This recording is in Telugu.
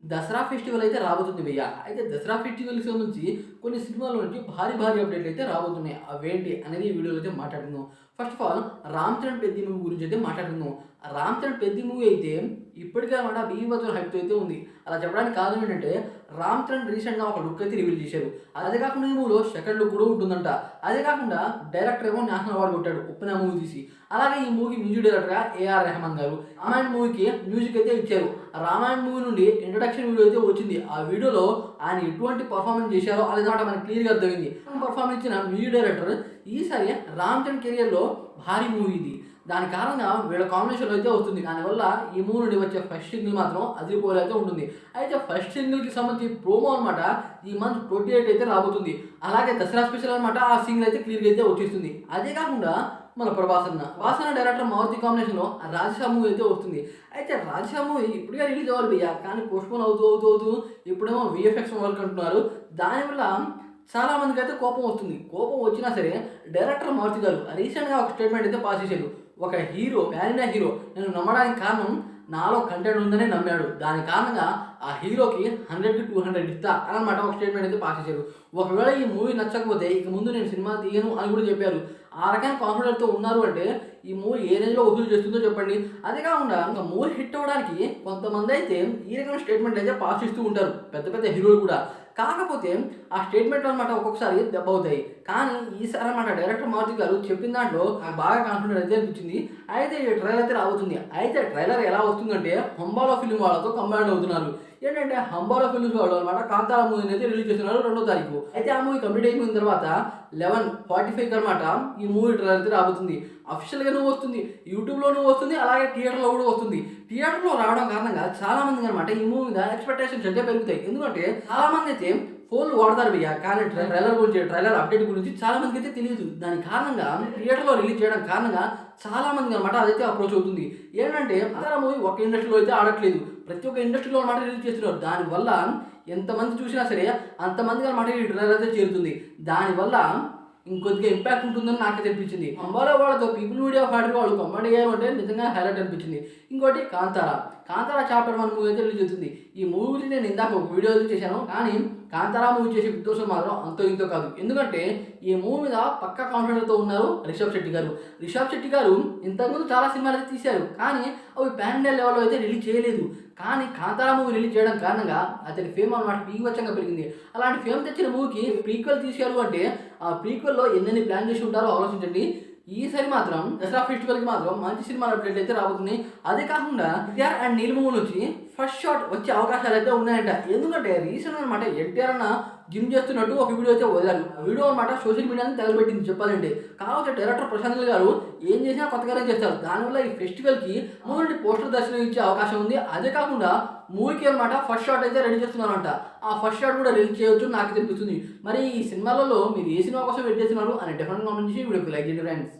దసరా ఫెస్టివల్ అయితే రాబోతుంది భయ్య. అయితే దసరా ఫెస్టివల్‌కి సంబంధించి కొన్ని సినిమాల నుంచి భారీ భారీ అప్డేట్‌లు అయితే రాబోతున్నాయి. అవేంటి అనేది ఈ వీడియోలో అయితే మాట్లాడుకుందాం. First of all 'Ram Charan Peddi' movie గురించి అయితే మాట్లాడుకుందాం. 'రామ్ చరణ్ పెద్ది' మూవీ అయితే ఇప్పటికే అన్నమాట బీభత్సమైన హైప్‌తో అయితే ఉంది. అలా చెప్పడానికి కారణం ఏంటంటే 'రామ్ చరణ్' రీసెంట్‌గా ఒక లుక్ అయితే రివీల్ చేశారు. అదే కాకుండా ఈ మూవీలో సెకండ్ లుక్ కూడా ఉంటుందంట. అదే కాకుండా డైరెక్టర్ ఏమో నేషనల్ అవార్డ్ కొట్టాడు 'ఉప్పెన' మూవీ తీసి. అలాగే ఈ మూవీకి మ్యూజిక్ డైరెక్టర్‌గా ఏఆర్ రెహమాన్ గారు. 'రామాయణ్' మూవీకి మ్యూజిక్ అయితే ఇచ్చారు. 'రామాయణ్' మూవీ నుండి ఇంట్రడక్షన్ వీడియో అయితే వచ్చింది. ఆ వీడియోలో ఆయన ఎటువంటి పర్ఫార్మెన్స్ చేశారో అదనమాట మనకి క్లియర్‌గా అర్థమైంది. పర్ఫార్మెన్స్ ఇచ్చిన మ్యూజిక్ డైరెక్టర్ ఈసారి 'రామ్ చరణ్' కెరియర్‌లో భారీ మూవీ ఇది. దాని కారణంగా వీళ్ళ కాంబినేషన్‌లో అయితే వస్తుంది. దానివల్ల ఈ మూవీ నుండి వచ్చే ఫస్ట్ సింగిల్ మాత్రం అదిరిపోయేలా అయితే ఉంటుంది. అయితే ఫస్ట్ సింగిల్‌కి సంబంధించి ప్రోమో అనమాట ఈ మంత్ 28 అయితే రాబోతుంది. అలాగే దసరా స్పెషల్ అనమాట ఆ సింగిల్ అయితే క్లియర్‌గా అయితే వచ్చేస్తుంది. అదే కాకుండా మన ప్రభాస్ అన్న డైరెక్టర్ మారుతి కాంబినేషన్‌లో 'రాజేషా' మూవీ అయితే వస్తుంది. అయితే 'రాజేషా' మూవీ ఇప్పుడే రిలీజ్ అవ్వాలి భయ్యా. కానీ పోస్ట్‌పోన్ అవుతూ ఇప్పుడేమో వీఎఫ్ఎక్స్ వర్క్ అంటున్నారు. దానివల్ల చాలా మందికైతే కోపం వస్తుంది. కోపం వచ్చినా సరే డైరెక్టర్ మారుతి గారు రీసెంట్‌గా ఒక స్టేట్మెంట్ అయితే పాస్ చేశారు. ఒక హీరో పాన్ ఇండియా హీరో నేను నమ్మడానికి కారణం నాలో కంటెంట్ ఉందనే నమ్మాడు. దాని కారణంగా ఆ హీరోకి 100కి 200 ఇస్తా అనమాట ఒక స్టేట్మెంట్ అయితే పాస్ చేశారు. ఒకవేళ ఈ మూవీ నచ్చకపోతే ఇక ముందు నేను సినిమా తీయను అని కూడా చెప్పారు. ఆ రకమైన కాన్ఫిడెంట్‌తో ఉన్నారు అంటే ఈ మూవీ ఏ రేంజ్‌లో వసూలు చేస్తుందో చెప్పండి. అదే కాకుండా ఇంకా మూవీ హిట్ అవ్వడానికి కొంతమంది అయితే ఈ రకమైన స్టేట్మెంట్ అయితే పాస్ చేస్తూ ఉంటారు. పెద్ద పెద్ద హీరోలు కూడా. కాకపోతే ఆ స్టేట్మెంట్ అనమాట ఒక్కొక్కసారి దెబ్బ అవుతాయి. కానీ ఈసారి అనమాట డైరెక్టర్ మారుతి గారు చెప్పిన దాంట్లో నాకు బాగా కాన్ఫిడెంట్ అయితే అనిపించింది. అయితే ఈ ట్రైలర్ అయితే రాబోతుంది. అయితే ట్రైలర్ ఎలా వస్తుందంటే హంబాలా ఫిల్మ్ వాళ్ళతో కంబైన్ అవుతున్నారు. ఏంటంటే హంబాలా ఫిల్మ్స్ వాళ్ళు అనమాట 'కాంతారా' మూవీని అయితే రిలీజ్ చేస్తున్నారు 2వ తారీఖు. అయితే ఆ మూవీ కంప్లీట్ అయిపోయిన తర్వాత 11:45కి అనమాట ఈ మూవీ ట్రైలర్ అయితే రాబోతుంది. అఫీషియల్‌గాను వస్తుంది. యూట్యూబ్‌లోనూ వస్తుంది. అలాగే థియేటర్‌లో కూడా వస్తుంది. థియేటర్‌లో రావడం కారణంగా చాలా మందికి అనమాట ఈ మూవీ మీద ఎక్స్‌పెక్టేషన్స్ అయితే పెరుగుతాయి. ఎందుకంటే చాలా మంది అయితే ఫోన్లు వాడతారు భయ్య. కానీ ట్రైలర్ అప్డేట్ గురించి చాలా మందికి అయితే తెలియదు. దాని కారణంగా థియేటర్‌లో రిలీజ్ చేయడం కారణంగా చాలా మందికి అనమాట అదైతే అప్రోచ్ అవుతుంది. ఏంటంటే 'కాంతారా' మూవీ ఒక ఇండస్ట్రీలో అయితే ఆడట్లేదు. ప్రతి ఒక్క ఇండస్ట్రీలో అనమాట రిలీజ్ చేస్తున్నారు. దానివల్ల ఎంతమంది చూసినా సరే అంతమందికి అనమాట ఈ ట్రైలర్ అయితే చేరుతుంది. దానివల్ల ఇంకొద్దిగా ఇంపాక్ట్ ఉంటుందని నాకైతే అనిపించింది. అంబాలా వాళ్ళతో పీపుల్ మీడియా ఫ్యాక్టరీ వాళ్ళు కంబైన్ అయ్యారు అంటే నిజంగా హైలైట్ అనిపించింది. ఇంకోటి 'కాంతారా' చాప్టర్ 1 మూవీ అయితే రిలీజ్ అవుతుంది. ఈ మూవీ గురించి నేను ఇందాక ఒక వీడియో అయితే చేశాను. కానీ 'కాంతారా' మూవీ చేసే విధ్వంసం మాత్రం అంతో ఇంతో కాదు. ఎందుకంటే ఈ మూవీ మీద పక్కా కాన్ఫిడెంట్‌తో ఉన్నారు రిషబ్ శెట్టి గారు. రిషబ్ శెట్టి గారు ఇంతకుముందు చాలా సినిమాలు అయితే తీశారు. కానీ అవి పాన్ ఇండియా లెవెల్‌లో అయితే రిలీజ్ చేయలేదు. కానీ 'కాంతారా' మూవీ రిలీజ్ చేయడం కారణంగా అతని ఫేమ్ అనమాట బీభత్సంగా పెరిగింది. అలాంటి ఫేమ్ తెచ్చిన మూవీకి ప్రీక్వెల్ తీశారు అంటే ఆ ప్రీక్వెల్‌లో ఎన్నెన్ని ప్లాన్ చేసి ఉంటారో ఆలోచించండి. ఈసారి మాత్రం దసరా ఫెస్టివల్‌కి మాత్రం మంచి సినిమాల అప్డేట్ అయితే రాబోతున్నాయి. అదే కాకుండా 'ఎన్టీఆర్ అండ్ నీల్' మూవీ నుంచి ఫస్ట్ షాట్ వచ్చే అవకాశాలు అయితే ఉన్నాయంట. ఎందుకంటే రీసెంట్ అనమాట ఎన్టీఆర్ అన్న జిమ్ చేస్తున్నట్టు ఒక వీడియో అయితే వదిలారు. ఆ వీడియో అనమాట సోషల్ మీడియాని తగలబెట్టింది చెప్పాలంటే. కాకపోతే డైరెక్టర్ ప్రశాంత్ నీల్ గారు ఏం చేసినా కొత్తగానే చేస్తారు. దానివల్ల ఈ ఫెస్టివల్‌కి మూవీ పోస్టర్ దర్శనం ఇచ్చే అవకాశం ఉంది. అదే కాకుండా మూవీకి అనమాట ఫస్ట్ షాట్ అయితే రెడీ చేస్తున్నారంట. ఆ ఫస్ట్ షాట్ కూడా రిలీజ్ చేయొచ్చు నాకు అనిపిస్తుంది. మరి ఈ సినిమాలలో మీరు ఏ సినిమా కోసం వెయిట్ చేస్తున్నారు అని డెఫినెట్‌గా కామెంట్ చేసి వీడియోకి లైక్ చేయండి ఫ్రెండ్స్.